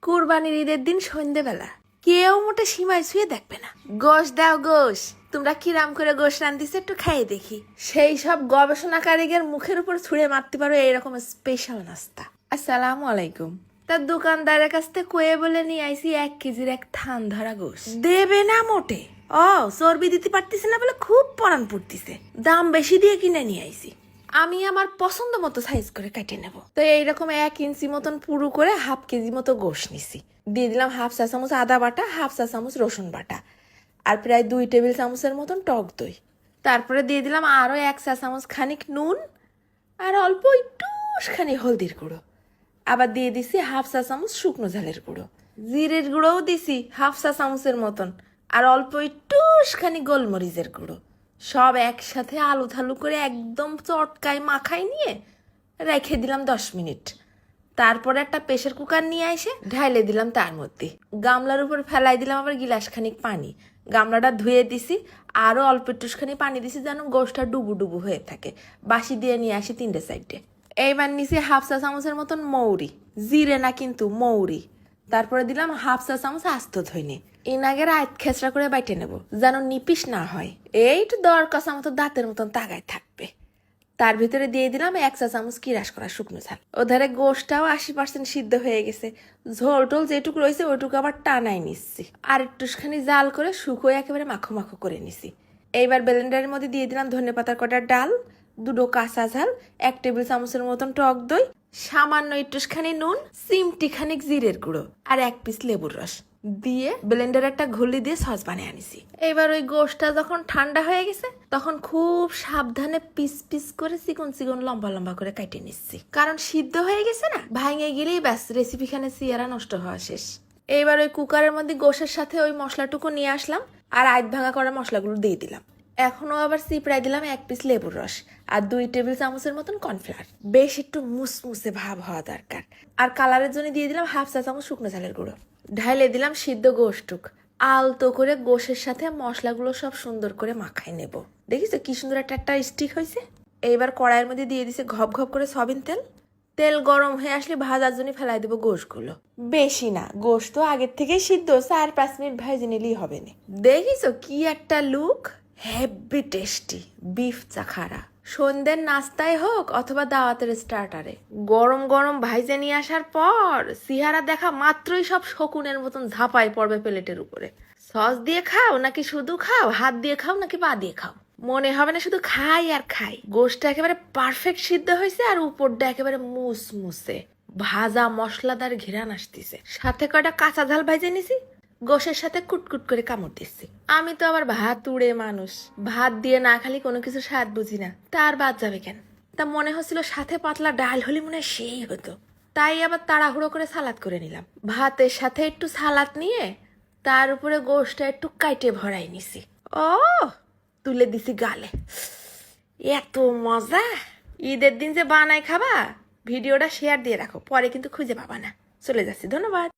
কুরবানির ঈদের দিন সন্ধ্যেবেলা কেউ মোটে সীমায় ছুঁয়ে দেখবে না। গোশ দাও গোশ, তোমরা কিরাম করে গোশ রান্ধিছে একটু খাইয়ে দেখি। সেই সব গবেষণাকারীদের মুখের উপর ছুঁড়ে মারতে পারো এইরকম স্পেশাল নাস্তা। আসসালামু আলাইকুম। তার দোকানদারের কাছ থেকে কয়ে বলে নিয়ে আইসি 1 কেজির এক থান ধরা গোশ। দেবে না মোটে। চর্বি দিতে পারতেছে না বলে খুব পরান পড়তিছে, দাম বেশি দিয়ে কিনে নিয়ে আইসি। আমি আমার পছন্দ মতো সাইজ করে কেটে নেব। তো এইরকম 1 ইঞ্চি মতন পুরু করে 1/2 কেজি মতো গোশ নিছি। দিয়ে দিলাম 1/2 চা চামচ আদা বাটা, 1/2 চা চামচ রসুন বাটা, আর প্রায় 2 টেবিল চামচের মতন টক দই। তারপরে দিয়ে দিলাম আরো 1 চা চামচ খানিক নুন, আর অল্প একটুখানি হলদির গুঁড়ো। আবার দিয়ে দিছি 1/2 চা চামচ শুকনো ঝালের গুঁড়ো। জিরের গুঁড়োও দিছি 1/2 চা চামচের মতন, আর অল্প একটুখানি গোলমরিচের গুঁড়ো। সব একসাথে আলু থালু করে একদম চটকায় মাখাই নিয়ে রেখে দিলাম 10 মিনিট। তারপরে একটা প্রেসার কুকার নিয়ে এসে ঢাইলে দিলাম তার মধ্যে। গামলার উপর ফেলাই দিলাম আবার গিলাস খানিক পানি। গামলাটা ধুয়ে দিছি, আরো অল্প একটুখানি পানি দিছি যেন গোশটা ডুবু ডুবু হয়ে থাকে। বাসি দিয়ে নিয়ে আসি 3টে সাইডে। এইবার নিছি 1/2 চা চামচের মতন মৌরি, জিরে না কিন্তু মৌরি। তারপরে দিলাম 1/2 চা চামচ আস্ত ধইনে। এনাগের আয়ত খেচড়া করে বাইটে নেব যেন নিপিস না হয়। এইটু দর কষা মতো দাঁতের মতন তাগায় থাকবে। তার ভিতরে দিয়ে দিলাম 1 চা চামচ কিরাস করা শুকনো ঝাল। ওধারে গোশটাও 80% সিদ্ধ হয়ে গেছে। ঝোল টোল যেটুকু রয়েছে ওইটুকু আবার টানাই নিচ্ছি, আর একটুখানি জাল করে শুকোয় একেবারে মাখো মাখো করে নিছি। এইবার ব্লেন্ডারের মধ্যে দিয়ে দিলাম ধনেপাতার কটা ডাল, 2 কাঁচা ঝাল, 1 টেবিল চামচের মতন টক দই, সামান্য একটুখানি নুন, চিমটি খানিক জিরের গুঁড়ো, আর 1 পিস লেবুর রস দিয়ে ব্লেন্ডারে একটা ঘুলি দিয়ে সস বানিয়ে আনিছি। এবার ওই গোশটা যখন ঠান্ডা হয়ে গেছে তখন খুব সাবধানে পিস পিস করে চিকন চিকন লম্বা লম্বা করে কাটে নিচ্ছি, কারণ সিদ্ধ হয়ে গেছে না, ভাঙে গেলেই ব্যাস রেসিপি খানে চেহারা নষ্ট হওয়া শেষ। এইবার ওই কুকারের মধ্যে গোশের সাথে ওই মশলাটুকু নিয়ে আসলাম, আর আধ ভাঙা করা মশলাগুলো দিয়ে দিলাম। এখনো আবার চিপড়াই দিলাম 1 পিস লেবুর রস, আর 2 টেবিল চামচের মতন কর্নফ্লাওয়ার। বেশ একটু মুসমুসে ভাব হওয়া দরকার। আর কালারের জন্য দিয়ে দিলাম 1/2 চা চামচ শুকনো ঝালের গুঁড়ো। ঢাইলে দিলাম সিদ্ধ গোশটুক। আলতো করে গোশের সাথে মশলাগুলো সব সুন্দর করে মাখাই নেব। দেখিস কি সুন্দর একটা স্টিক হয়েছে। এইবার কড়াইয়ের মধ্যে দিয়ে দিছে ঘপ ঘপ করে সয়াবিন তেল। তেল গরম হয়ে আসলে ভাজার জন্য ফেলাই দেবো গোশগুলো। বেশি না, গোশ তো আগের থেকেই সিদ্ধ, 4-5 মিনিট ভেজে নিলেই হবে না। দেখিস কি একটা লুক, হেভি টেস্টি বিফ চাখারা। সন্ধ্যের নাস্তায় হোক অথবা দাওয়াতের স্টার্টারে গরম গরম ভাইজে নিয়ে আসার পর সিহারা দেখা মাত্রই সব শকুনের মতন ঝাঁপাই পড়বে প্লেটের উপরে। সস দিয়ে খাও নাকি শুধু খাও, হাত দিয়ে খাও নাকি পা দিয়ে খাও, মনে হবে না শুধু খাই আর খাই। গোশটা একেবারে পারফেক্ট সিদ্ধ হয়েছে, আর উপরটা একেবারে মুসমুসে ভাজা মশলাদার ঘিরান আসতেছে। সাথে কয়টা কাঁচা ঝাল ভাইজে নিছি, গোশের সাথে কুটকুট করে কামড় দিচ্ছি। আমি তো আবার ভাত উড়ে মানুষ, ভাত দিয়ে না খালি কোনো কিছু স্বাদ বুঝি না, তার বাদ যাবে কেন। তা মনে হচ্ছিল সাথে পাতলা ডাল হলে মনে হয় সেই হতো, তাই আবার তাড়াহুড়ো করে সালাদ করে নিলাম। ভাতের সাথে একটু সালাদ নিয়ে তার উপরে গোশটা একটু কাইটে ভরাই নিছি। ও তুলে দিছি গালে, এত মজা। ঈদের দিন যে বানাই খাবা, ভিডিওটা শেয়ার দিয়ে রাখো, পরে কিন্তু খুঁজে পাবা না। চলে যাচ্ছি, ধন্যবাদ।